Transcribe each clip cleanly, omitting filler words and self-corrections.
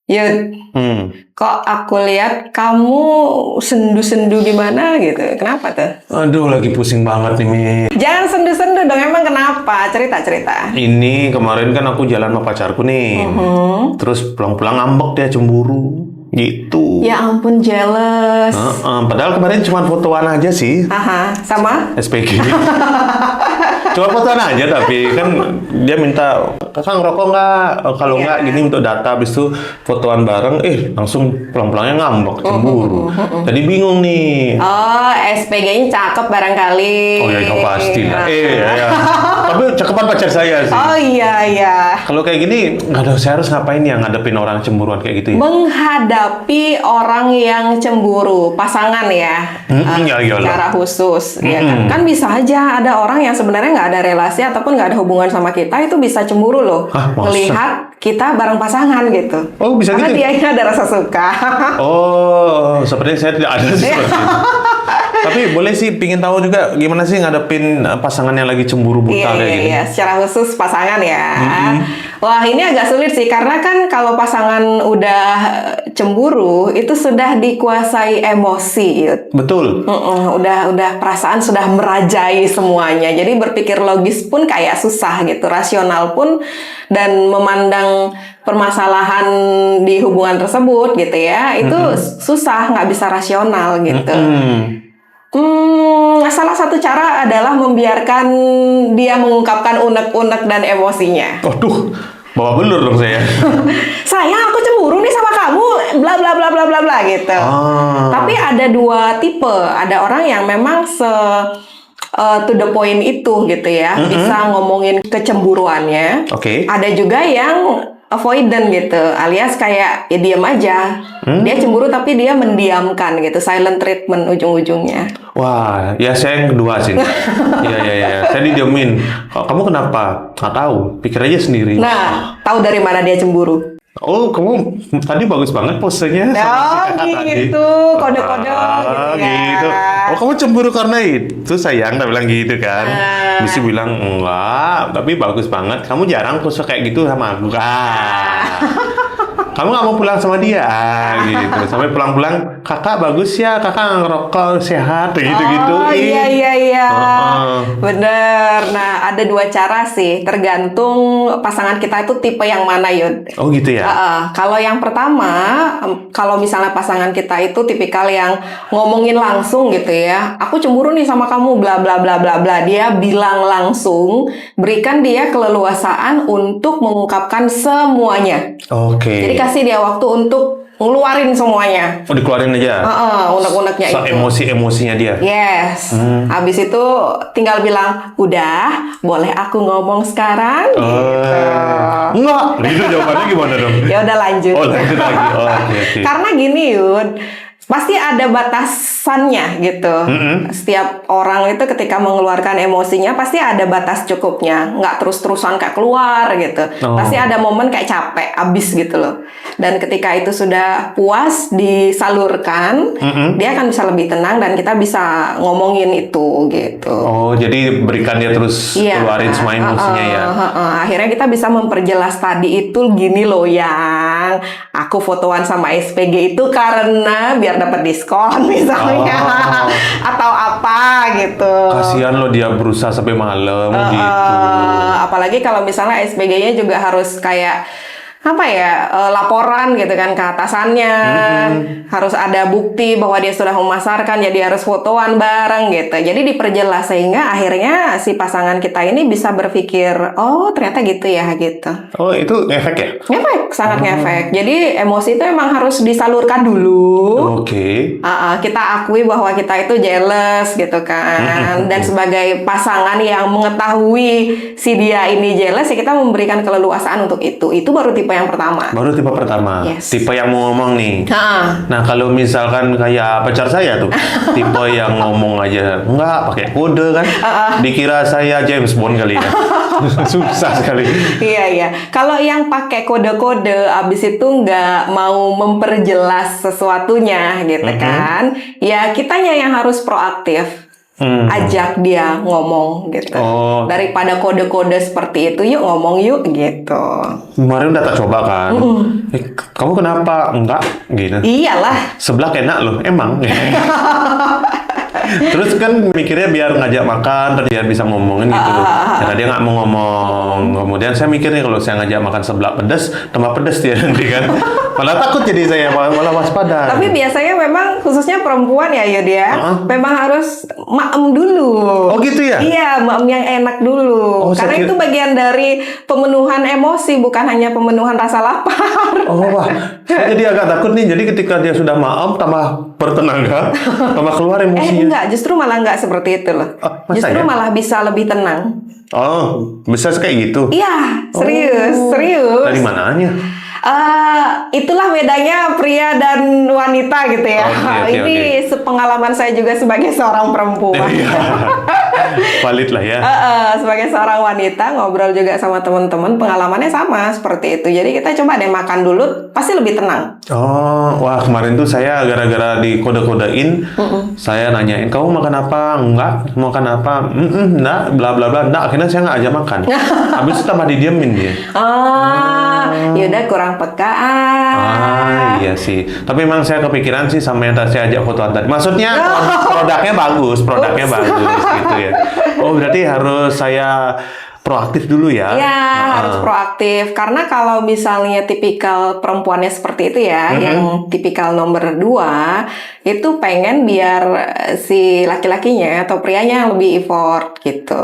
Yud, kok aku lihat kamu sendu-sendu gimana gitu? Kenapa tuh? Aduh, lagi pusing banget nih, Mi. Jangan sendu-sendu dong, emang kenapa? Cerita-cerita. Ini kemarin kan aku jalan sama pacarku nih. Terus pulang-pulang ngambek dia cemburu. Gitu. Ya ampun, jealous. Padahal kemarin cuma fotoan aja sih. Aha, sama? SPG. Cuma fotoan aja, tapi kan dia minta, kakak ngerokok nggak? Kalau nggak gini untuk data, habis itu fotoan bareng, langsung pulang-pulangnya ngambek, cemburu. Jadi bingung nih. Oh, SPG-nya cakep barangkali. Oh ya, pasti lah. Ya. Tapi cakepan pacar saya sih. Oh iya. Kalau kayak gini, saya harus ngapain ya ngadepin orang cemburuan kayak gitu ya? Menghadapi orang yang cemburu, pasangan ya, secara khusus, ya kan? Kan bisa aja ada orang yang sebenarnya nggak ada relasi ataupun nggak ada hubungan sama kita, itu bisa cemburu loh, melihat kita bareng pasangan gitu. Oh, bisa karena gitu? Karena dia ada rasa suka. Oh, sepertinya saya tidak ada sih seperti itu. Tapi boleh sih, pingin tahu juga gimana sih ngadepin pasangan yang lagi cemburu buta kayak gini. Iya, secara khusus pasangan ya. Wah, ini agak sulit sih, karena kan kalau pasangan udah cemburu, itu sudah dikuasai emosi. Betul. Udah perasaan sudah merajai semuanya. Jadi berpikir logis pun kayak susah gitu, rasional pun, dan memandang permasalahan di hubungan tersebut gitu ya, itu susah, nggak bisa rasional gitu. Salah satu cara adalah membiarkan dia mengungkapkan unek-unek dan emosinya. Aduh, bawa belur dong saya. Sayang, aku cemburu nih sama kamu, bla bla bla bla bla bla gitu. Tapi ada dua tipe. Ada orang yang memang to the point itu gitu ya, bisa ngomongin kecemburuannya. Ada juga yang avoidant gitu, alias kayak ya diam aja. Dia cemburu tapi dia mendiamkan gitu, silent treatment ujung-ujungnya. Wah, ya saya yang kedua sih. Iya. Saya didiemin. Kamu kenapa? Nggak tahu. Pikir aja sendiri. Nah, tahu dari mana dia cemburu? Oh, kamu tadi bagus banget posenya. Gitu, kode-kode gitu. Oh, kamu cemburu karena itu, sayang. Dia bilang gitu kan. Bisa bilang, enggak, tapi bagus banget. Kamu jarang pose kayak gitu sama aku. Kamu nggak mau pulang sama dia, gitu. Sampai pulang-pulang, kakak bagus ya, kakak ngerokok sehat, gitu-gitu. Oh iya. Bener. Nah, ada dua cara sih, tergantung pasangan kita itu tipe yang mana, Yud. Oh gitu ya. Kalau yang pertama, kalau misalnya pasangan kita itu tipikal yang ngomongin langsung gitu ya, aku cemburu nih sama kamu, bla bla bla bla bla. Dia bilang langsung, berikan dia keleluasaan untuk mengungkapkan semuanya. Jadi kasih dia waktu untuk ngeluarin semuanya. Oh, dikeluarin aja? Unek-uneknya itu. Emosi-emosinya dia? Yes. Habis itu tinggal bilang, udah, boleh aku ngomong sekarang? Gitu. Enggak. Itu jawabannya gimana dong? Ya udah lanjut. Oh, lanjut lagi. Okay. Karena gini, Yud, pasti ada batasannya gitu. Setiap orang itu ketika mengeluarkan emosinya pasti ada batas cukupnya, nggak terus-terusan kayak keluar gitu. Pasti ada momen kayak capek, abis gitu loh. Dan ketika itu sudah puas disalurkan, dia akan bisa lebih tenang dan kita bisa ngomongin itu gitu. Oh, jadi berikan dia terus keluarin semua emosinya ya. Akhirnya kita bisa memperjelas tadi itu gini loh, yang aku fotoan sama SPG itu karena biar dapat diskon misalnya, atau apa gitu. Kasihan loh, dia berusaha sampai malam gitu. Apalagi kalau misalnya SPG-nya juga harus kayak laporan gitu kan ke atasannya, harus ada bukti bahwa dia sudah memasarkan, jadi harus fotoan bareng gitu. Jadi diperjelas sehingga akhirnya si pasangan kita ini bisa berpikir, oh ternyata gitu ya gitu. Oh, itu ngefek ya? Ngefek, sangat ngefek. Jadi emosi itu emang harus disalurkan dulu. Kita akui bahwa kita itu jealous gitu kan. Dan sebagai pasangan yang mengetahui si dia ini jealous, ya kita memberikan keleluasaan untuk itu. Itu baru tipe yang pertama. Baru tipe pertama. Tipe yang mau ngomong nih. Nah, kalau misalkan kayak pacar saya tuh, tipe yang ngomong aja, enggak pakai kode kan. Dikira saya James Bond kali ya. Susah sekali. Iya. Kalau yang pakai kode-kode abis itu nggak mau memperjelas sesuatunya gitu kan. Ya kitanya yang harus proaktif. ajak dia ngomong gitu. Oh. Daripada kode-kode seperti itu, yuk ngomong yuk gitu. Kemarin udah tak coba kan. Kamu kenapa? Enggak, gitu. Iyalah. Sebelah enak loh, emang. Terus kan mikirnya biar ngajak makan, terus biar bisa ngomongin gitu loh. Karena dia nggak mau ngomong. Kemudian saya mikirnya kalau saya ngajak makan sebelah pedas, tambah pedas dia nanti kan. Malah takut jadi saya, malah waspada. Tapi biasanya memang khususnya perempuan ya Yud ya, memang harus maem dulu. Oh gitu ya? Iya, maem yang enak dulu. Oh, Karena saya itu bagian dari pemenuhan emosi, bukan hanya pemenuhan rasa lapar. Oh wah, saya jadi agak takut nih. Jadi ketika dia sudah maem, tambah bertenaga, tambah keluar emosinya. Enggak, justru malah enggak seperti itu loh. Masa Justru ya? malah bisa lebih tenang. Oh, bisa kayak gitu? Iya, serius, serius. Dari mananya? Itulah bedanya pria dan wanita gitu ya. Oke, Ini sepengalaman saya juga sebagai seorang perempuan. Iya. Valid lah ya. Sebagai seorang wanita ngobrol juga sama teman-teman, pengalamannya sama seperti itu. Jadi kita coba deh makan dulu, pasti lebih tenang. Oh, wah kemarin tuh saya gara-gara di kode-kodein, saya nanyain kamu makan apa? Enggak, makan apa? Enggak, bla bla bla. Enggak, akhirnya saya nggak ajak makan. Habis itu tambah didiemin dia. Yaudah kurang peka. Iya sih. Tapi memang saya kepikiran sih sama yang tadi saya ajak fotoan tadi. Maksudnya produknya bagus gitu ya. Oh, berarti harus saya proaktif dulu ya? Iya, harus proaktif. Karena kalau misalnya tipikal perempuannya seperti itu ya, yang tipikal nomor 2, itu pengen biar si laki-lakinya atau prianya lebih effort gitu.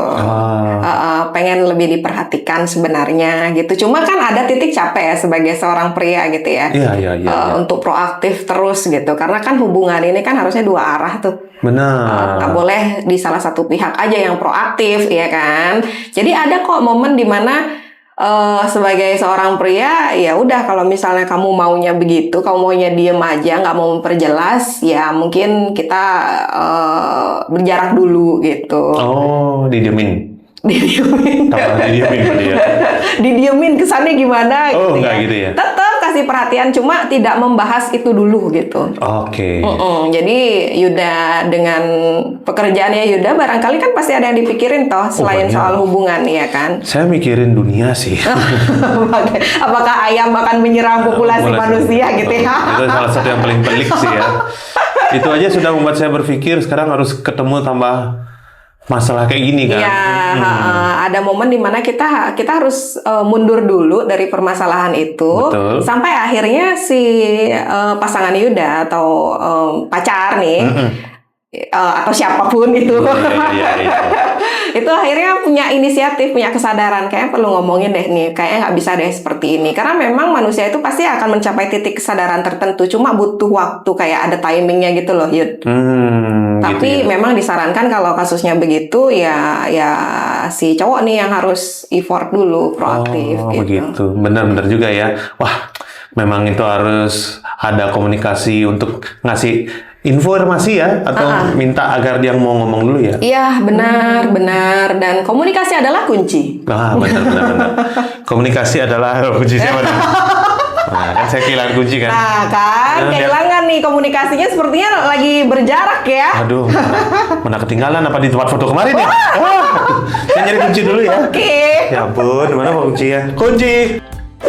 Pengen lebih diperhatikan sebenarnya gitu. Cuma kan ada titik capek ya sebagai seorang pria gitu ya. Iya. Untuk proaktif terus gitu. Karena kan hubungan ini kan harusnya 2 arah tuh. Benar. Nggak boleh di salah satu pihak aja yang proaktif, ya kan? Jadi ada kok momen dimana sebagai seorang pria, ya udah kalau misalnya kamu maunya begitu, kamu maunya diem aja, nggak mau memperjelas, ya mungkin kita berjarak dulu gitu. Oh, didiemin. Didiemin. Didiemin kesannya gimana Oh, gitu enggak ya. gitu ya? Tetap kasih perhatian, cuma tidak membahas itu dulu gitu. Oke. Jadi Yuda dengan pekerjaannya Yuda barangkali kan pasti ada yang dipikirin toh selain soal hubungan, ya kan? Saya mikirin dunia sih. Apakah ayam akan menyerang populasi manusia gitu ya? Itu salah satu yang paling pelik sih ya. Itu aja sudah membuat saya berpikir sekarang harus ketemu tambah masalah kayak gini kan. Iya, ada momen dimana kita harus mundur dulu dari permasalahan itu. Betul. Sampai akhirnya si pasangan Yuda atau pacar nih atau siapapun itu itu akhirnya punya inisiatif, punya kesadaran kayak perlu ngomongin deh nih, kayaknya nggak bisa deh seperti ini, karena memang manusia itu pasti akan mencapai titik kesadaran tertentu, cuma butuh waktu, kayak ada timingnya gitu loh Yud. Tapi gitu ya. memang disarankan kalau kasusnya begitu ya si cowok nih yang harus effort dulu, proaktif gitu. Begitu, benar-benar juga ya. Wah, memang itu harus ada komunikasi untuk ngasih informasi ya, atau minta agar dia mau ngomong dulu ya. Iya, benar, dan komunikasi adalah kunci. Benar. Komunikasi adalah kunci siapa nih? Nah, kan saya kehilangan kunci kan. Nah, kan kehilangan nih komunikasinya, sepertinya lagi berjarak ya. Aduh, mana ketinggalan apa di tempat foto kemarin ya? Saya nyari kunci dulu ya. Oke. Ya ampun, mana kuncinya? Kunci!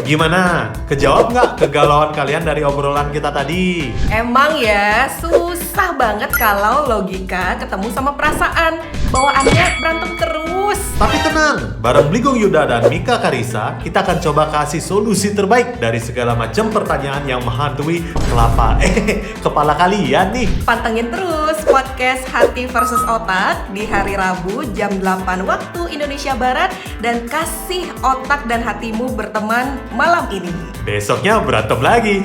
Gimana? Kejawab nggak kegalauan kalian dari obrolan kita tadi? Emang ya, susah banget kalau logika ketemu sama perasaan. Bawaannya berantem terus. Tapi tenang, bareng Bligong Yuda dan Mika Karisa, kita akan coba kasih solusi terbaik dari segala macam pertanyaan yang menghantui kepala kalian nih. Pantengin terus podcast Hati versus Otak di hari Rabu jam 8 waktu Indonesia Barat, dan kasih otak dan hatimu berteman malam ini. Besoknya berantem lagi.